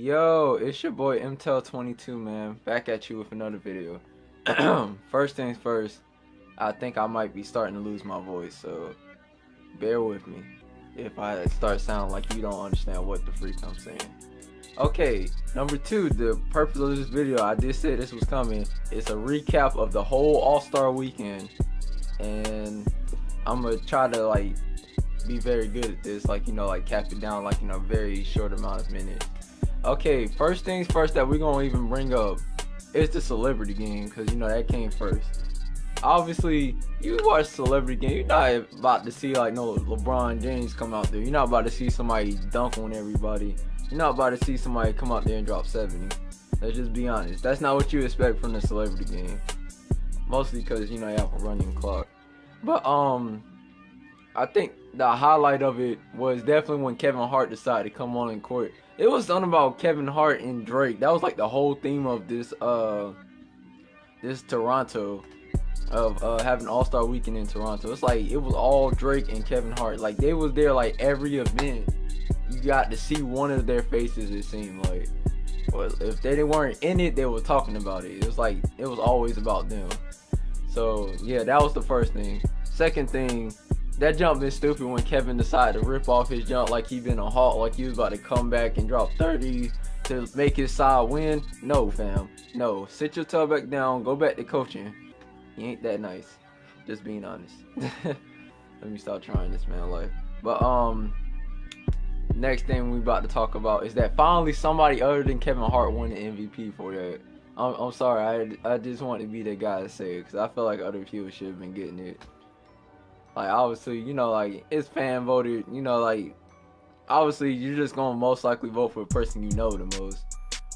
Yo, it's your boy MTEL22, man. Back at you with another video. First things first, I think I might be starting to lose my voice, so bear with me if I start sounding like you don't understand what the freak I'm saying. Okay, number two, the purpose of this video, I did say this was coming. It's a recap of the whole All-Star weekend, and I'm gonna try to be very good at this, cap it down in a very short amount of minutes. Okay, first things first that we're gonna even bring up is the celebrity game, because that came first. Obviously, you watch celebrity game, you're not about to see no LeBron James come out there. You're not about to see somebody dunk on everybody. You're not about to see somebody come out there and drop 70. Let's just be honest. That's not what you expect from the celebrity game. Mostly because you have a running clock. But I think the highlight of it was definitely when Kevin Hart decided to come on in court. It was something about Kevin Hart and Drake. That was the whole theme of this Toronto, of having All-Star weekend in Toronto. It's it was all Drake and Kevin Hart. They was there every event. You got to see one of their faces, it seemed like. Well, if they weren't in it, they were talking about it. It was it was always about them. So yeah, that was the first thing. Second thing, that jump been stupid when Kevin decided to rip off his jump like he been a Hawk, like he was about to come back and drop 30 to make his side win. No, fam. No. Sit your tail back down. Go back to coaching. He ain't that nice. Just being honest. Let me stop trying this, man. But next thing we about to talk about is that finally somebody other than Kevin Hart won the MVP for that. I'm sorry. I just want to be the guy to say it, because I feel like other people should have been getting it. Obviously, it's fan voted, obviously you're just gonna most likely vote for the person you know the most,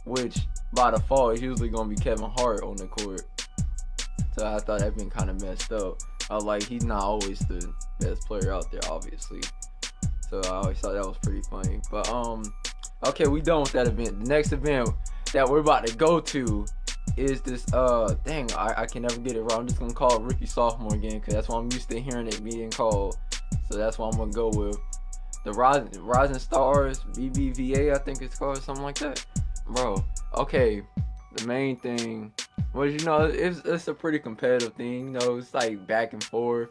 which by default is usually gonna be Kevin Hart on the court. So I thought that'd been kind of messed up. He's not always the best player out there, obviously. So I always thought that was pretty funny. But okay, we done with that event. The next event that we're about to go to is this dang, I can never get it right. I'm just gonna call it Rookie Sophomore again, because that's what I'm used to hearing it being called. So that's what I'm gonna go with. The Rising Stars, BBVA, I think it's called, something like that. Bro, okay, the main thing was, it's a pretty competitive thing. It's back and forth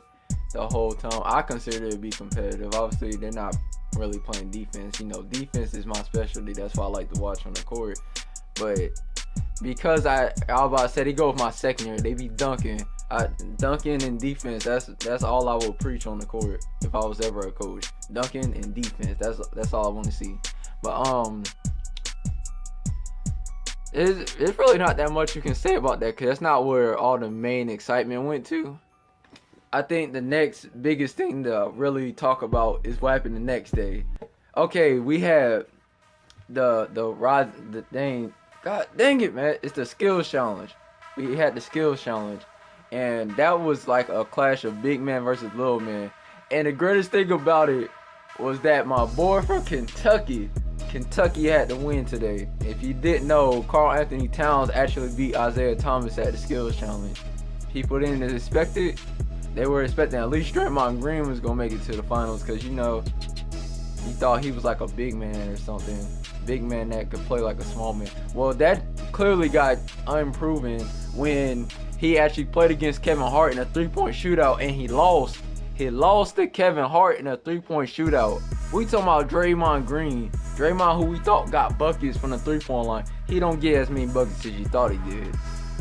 the whole time. I consider it to be competitive. Obviously, they're not really playing defense. Defense is my specialty. That's why I like to watch on the court. But because I was about to say, they go with my second year, they be dunking. Dunking and defense, that's all I would preach on the court if I was ever a coach. Dunking and defense, that's all I want to see. But it's really not that much you can say about that, because that's not where all the main excitement went to. I think the next biggest thing to really talk about is what happened the next day. Okay, we had God dang it, man. It's the skills challenge. We had the skills challenge. And that was a clash of big man versus little man. And the greatest thing about it was that my boy from Kentucky had to win today. If you didn't know, Karl-Anthony Towns actually beat Isaiah Thomas at the skills challenge. People didn't expect it. They were expecting at least Draymond Green was going to make it to the finals, because, he thought he was a big man or something. Big man that could play like a small man. Well, that clearly got unproven when he actually played against Kevin Hart in a three-point shootout, and he lost. He lost to Kevin Hart in a three-point shootout. We talking about Draymond Green. Draymond, who we thought got buckets from the three-point line. He don't get as many buckets as you thought he did.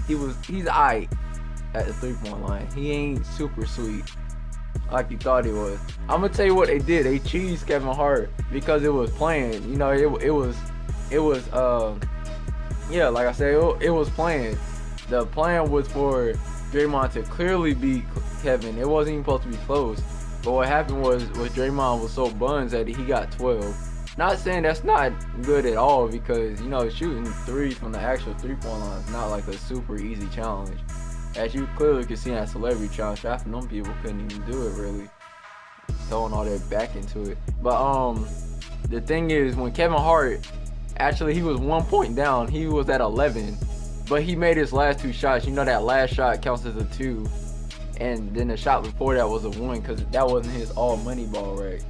He's aight at the three-point line. He ain't super sweet like you thought he was. I'm gonna tell you what they did. They cheesed Kevin Hart because it was playing. It was yeah, like I said, it was playing. The plan was for Draymond to clearly beat Kevin. It wasn't even supposed to be close. But what happened was Draymond was so buns that he got 12. Not saying that's not good at all, because shooting threes from the actual three-point line is not a super easy challenge. As you clearly could see in that celebrity challenge, half of them people couldn't even do it, really. Throwing all their back into it. But the thing is, when Kevin Hart, actually he was 1 point down, he was at 11. But he made his last two shots. That last shot counts as a 2. And then the shot before that was a 1, because that wasn't his all money ball, right?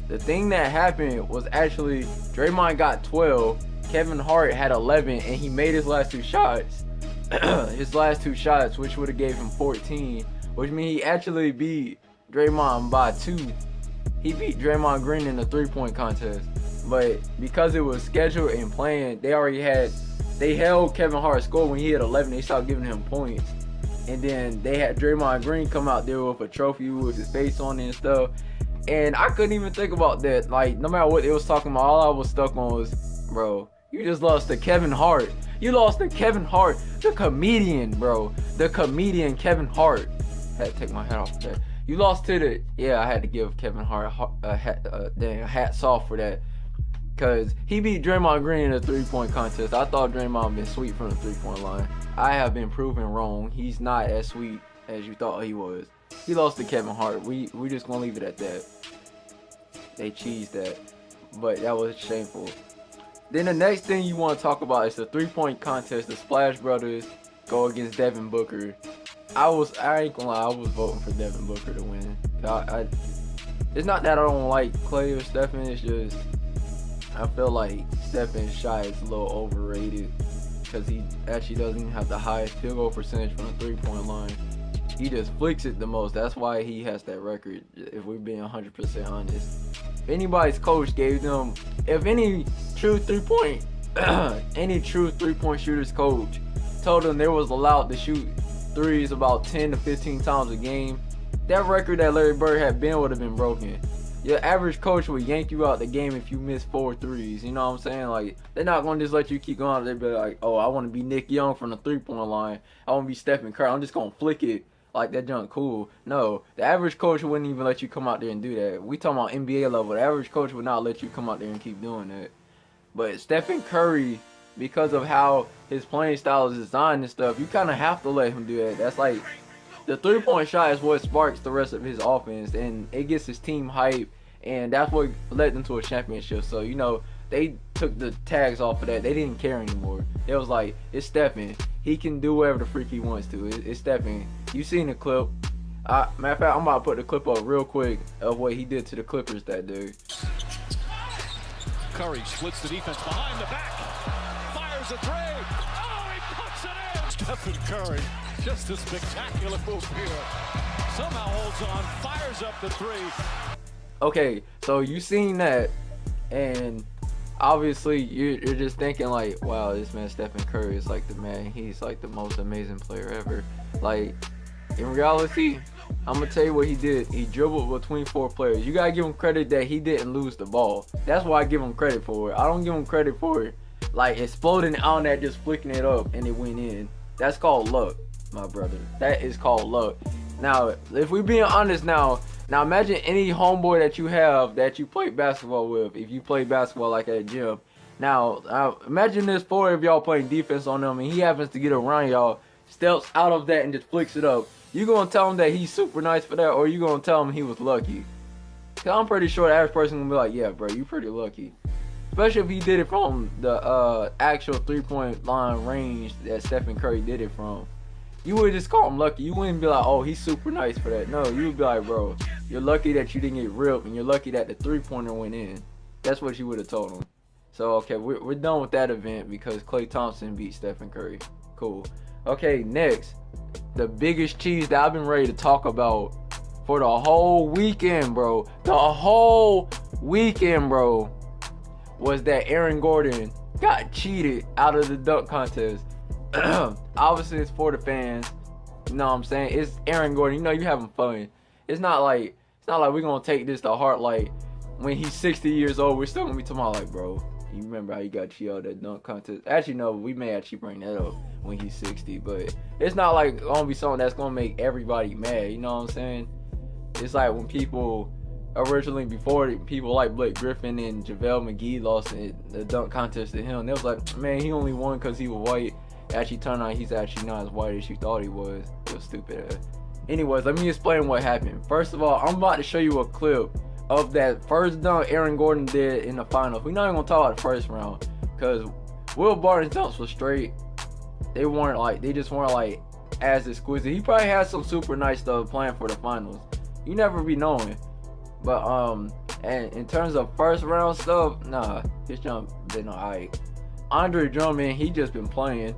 The thing that happened was actually Draymond got 12, Kevin Hart had 11, and he made his last 2 shots. Which would have gave him 14, which means he actually beat Draymond by 2. He beat Draymond Green in the 3-point contest, but because it was scheduled and planned, they held Kevin Hart's score when he had 11. They stopped giving him points, and then they had Draymond Green come out there with a trophy with his face on it and stuff. And I couldn't even think about that. Like, no matter what they was talking about, all I was stuck on was, bro, you just lost to Kevin Hart. You lost to Kevin Hart, the comedian, bro. The comedian Kevin Hart. Had to take my hat off for that. You lost to I had to give Kevin Hart a hats off for that. Because he beat Draymond Green in the 3-point contest. I thought Draymond been sweet from the 3-point line. I have been proven wrong. He's not as sweet as you thought he was. He lost to Kevin Hart. We just gonna leave it at that. They cheesed that. But that was shameful. Then the next thing you want to talk about is the 3-point contest. The Splash Brothers go against Devin Booker. I ain't gonna lie, I was voting for Devin Booker to win. It's not that I don't like Klay or Stephen, it's just I feel like Stephen's shot is a little overrated because he actually doesn't even have the highest field goal percentage from the 3-point line. He just flicks it the most. That's why he has that record, if we're being 100% honest. If anybody's coach gave them, if any true 3-point shooters coach told them they was allowed to shoot threes about 10 to 15 times a game, that record that Larry Bird had would have been broken. Your average coach would yank you out the game if you miss 4 threes. You know what I'm saying? Like, they're not going to just let you keep going. They'll be like, oh, I want to be Nick Young from the 3-point line. I want to be Stephen Curry. I'm just going to flick it like that junk cool. No, the average coach wouldn't even let you come out there and do that. We talking about NBA level. The average coach would not let you come out there and keep doing that. But Stephen Curry, because of how his playing style is designed and stuff, you kind of have to let him do that. That's like, the 3-point shot is what sparks the rest of his offense, and it gets his team hype, and that's what led them to a championship. So, you know, they took the tags off of that. They didn't care anymore. It was like, it's Stephen. He can do whatever the freak he wants to. It's Stephen. You seen the clip. Matter of fact, I'm about to put the clip up real quick of what he did to the Clippers that day. Curry splits the defense behind the back. Fires a three. Oh, he puts it in. Stephen Curry, just a spectacular move here. Somehow holds on, fires up the three. Okay, so you seen that, and obviously you're just thinking like, wow, this man Stephen Curry is like the man. He's like the most amazing player ever. Like, in reality, I'm gonna tell you what he did. He dribbled between 4 players. You gotta give him credit that he didn't lose the ball. That's why I give him credit for it. I don't give him credit for it like exploding on that, just flicking it up and it went in. That's called luck, my brother. That is called luck. Now, if we're being honest now imagine any homeboy that you have that you play basketball with. If you play basketball like at a gym. Now imagine there's 4 of y'all playing defense on them, and he happens to get around y'all, steps out of that and just flicks it up. You gonna tell him that he's super nice for that, or you gonna tell him he was lucky? Cause I'm pretty sure the average person gonna be like, yeah, bro, you pretty lucky. Especially if he did it from the actual 3-point line range that Stephen Curry did it from. You would just call him lucky. You wouldn't be like, oh, he's super nice for that. No, you would be like, bro, you're lucky that you didn't get ripped, and you're lucky that the 3-pointer went in. That's what you would have told him. So, okay, we're done with that event because Klay Thompson beat Stephen Curry. Cool. Okay, next, the biggest cheese that I've been ready to talk about for the whole weekend, bro. The whole weekend, bro, was that Aaron Gordon got cheated out of the dunk contest. Obviously, it's for the fans. You know what I'm saying? It's Aaron Gordon. You know, you having fun. It's not like we're gonna take this to heart. Like, when he's 60 years old, we're still gonna be talking about like, bro, you remember how you got cheated out of that dunk contest? Actually, no, we may actually bring that up when he's 60, but it's not like gonna be something that's gonna make everybody mad. You know what I'm saying? It's like when people originally, before people like Blake Griffin and JaVale McGee lost the dunk contest to him, they was like, man, he only won because he was white. Actually turned out he's actually not as white as you thought he was. It was stupid. Anyways, let me explain what happened. First of all, I'm about to show you a clip of that first dunk Aaron Gordon did in the finals. We're not even gonna talk about the first round because Will Barton's dunks were straight. They just weren't like as exquisite. He probably had some super nice stuff planned for the finals. You never be knowing. But and in terms of first round stuff, nah, his jump been alright. Andre Drummond, he just been playing.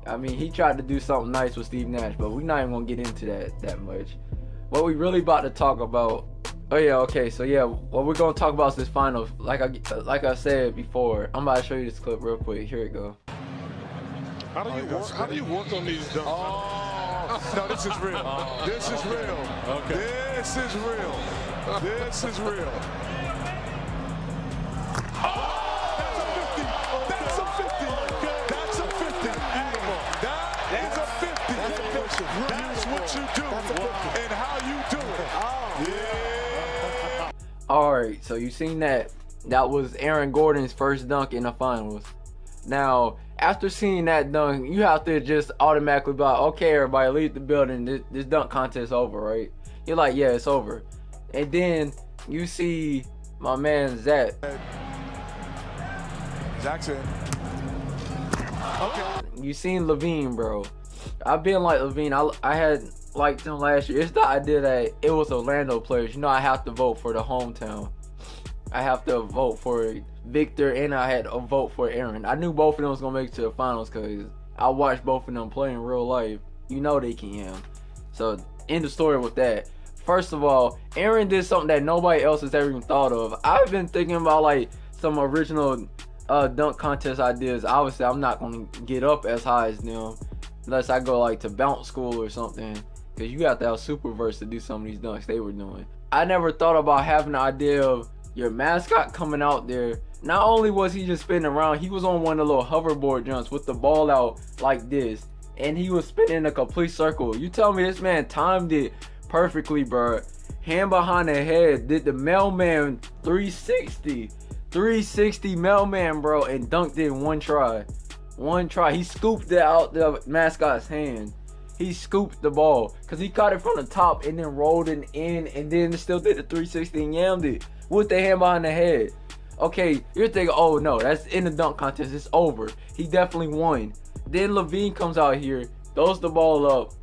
I mean, he tried to do something nice with Steve Nash, but we're not even gonna get into that much. What we really about to talk about. Oh yeah, okay. So yeah, what we're gonna talk about is this finals. Like I said before, I'm about to show you this clip real quick. Here it go. How do you work on these dunks? Oh, no, this is real. This is real. Okay. This is real. This is real. That's a 50. That's a 50. That is a 50. That's what you do and how you do it. Yeah. All right, so you seen that? That was Aaron Gordon's first dunk in the finals. Now, after seeing that dunk, you have to just automatically be like, okay, everybody, leave the building. This dunk contest is over, right? You're like, yeah, it's over. And then you see my man Zach. Jackson. Okay. You seen Levine, bro. I've been like Levine. I had liked him last year. It's the idea that it was Orlando players. You know, I have to vote for the hometown. I have to vote for Victor, and I had to vote for Aaron. I knew both of them was gonna make it to the finals because I watched both of them play in real life. You know they can. So end the story with that. First of all, Aaron did something that nobody else has ever even thought of. I've been thinking about like some original dunk contest ideas. Obviously, I'm not gonna get up as high as them unless I go like to bounce school or something. Because you have to have Superverse to do some of these dunks they were doing. I never thought about having the idea of your mascot coming out there. Not only was he just spinning around, he was on one of the little hoverboard jumps with the ball out like this. And he was spinning a complete circle. You tell me this man timed it perfectly, bro. Hand behind the head, did the mailman 360. 360 mailman, bro, and dunked it in one try. One try. He scooped it out the mascot's hand. He scooped the ball because he caught it from the top and then rolled it in and then still did the 360 and yammed it with the hand behind the head. Okay, you're thinking, oh no, that's in the dunk contest. It's over. He definitely won. Then Levine comes out here, throws the ball up,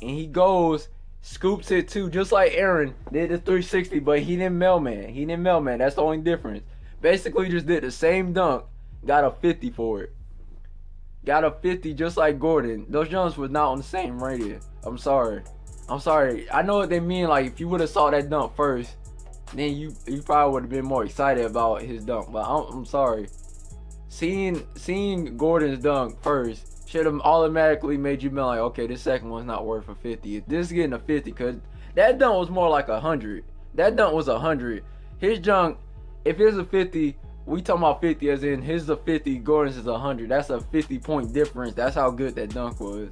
and he goes, scoops it too, just like Aaron did the 360, but he didn't mailman. He didn't mailman. That's the only difference. Basically, just did the same dunk, got a 50 for it. Got a 50 just like Gordon. Those jumps was not on the same radius. I'm sorry. I know what they mean. Like, if you would have saw that dunk first, then you probably would have been more excited about his dunk. But I'm sorry. Seeing Gordon's dunk first should have automatically made you be like, okay, this second one's not worth a 50. This is getting a 50 because that dunk was more like 100. That dunk was 100. His dunk, if it's a 50, we talking about 50 as in his is a 50, Gordon's is 100. That's a 50-point difference. That's how good that dunk was.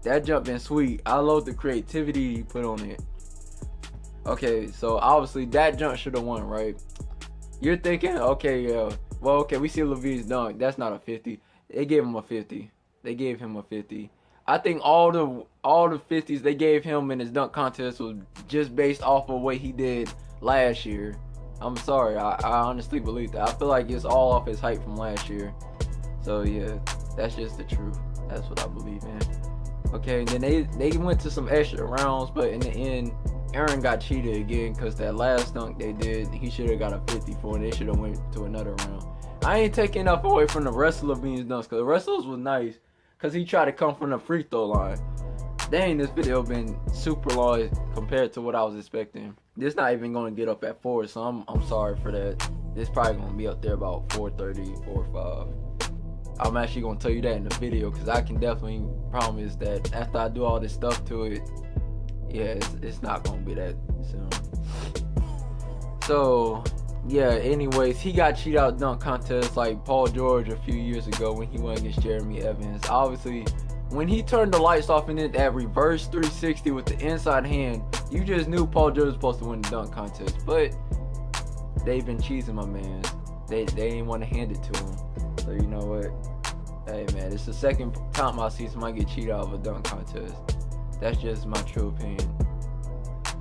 That jump been sweet. I love the creativity he put on it. Okay, so obviously that jump should have won, right? You're thinking, okay, yeah. Well, okay, we see Levine's dunk. That's not a 50. They gave him a 50. They gave him a 50. I think all the 50s they gave him in his dunk contest was just based off of what he did last year. I'm sorry, I honestly believe that. I feel like it's all off his hype from last year. So yeah, that's just the truth. That's what I believe in. Okay, and then they went to some extra rounds, but in the end, Aaron got cheated again because that last dunk they did, he should have got a 50 for, and they should have went to another round. I ain't taking enough away from the rest of Levine's dunks because the rest of those was nice because he tried to come from the free throw line. Dang, this video been super long compared to what I was expecting. This not even going to get up at 4, so I'm sorry for that. This probably going to be up there about 4:30, 4:05. I'm actually going to tell you that in the video because I can definitely promise that after I do all this stuff to it, yeah, it's not going to be that soon. So, yeah, anyways, he got cheated out dunk contest like Paul George a few years ago when he went against Jeremy Evans. Obviously, when he turned the lights off and did that reverse 360 with the inside hand, you just knew Paul George was supposed to win the dunk contest. But they've been cheesing my man. They didn't want to hand it to him. So you know what? Hey man, it's the second time I see somebody get cheated out of a dunk contest. That's just my true opinion.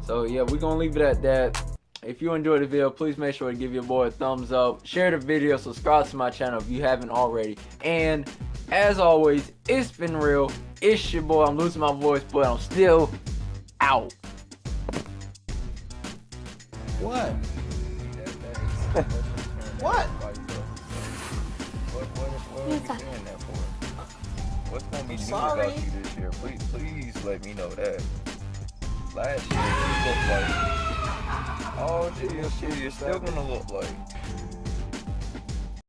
So yeah, we're gonna leave it at that. If you enjoyed the video, please make sure to give your boy a thumbs up. Share the video, subscribe to my channel if you haven't already. And as always, it's been real. It's your boy. I'm losing my voice, but I'm still out. What? What? you doing that for? What's gonna be new about you this year? Please let me know that. Last year you looked like, oh shit, you're still gonna look like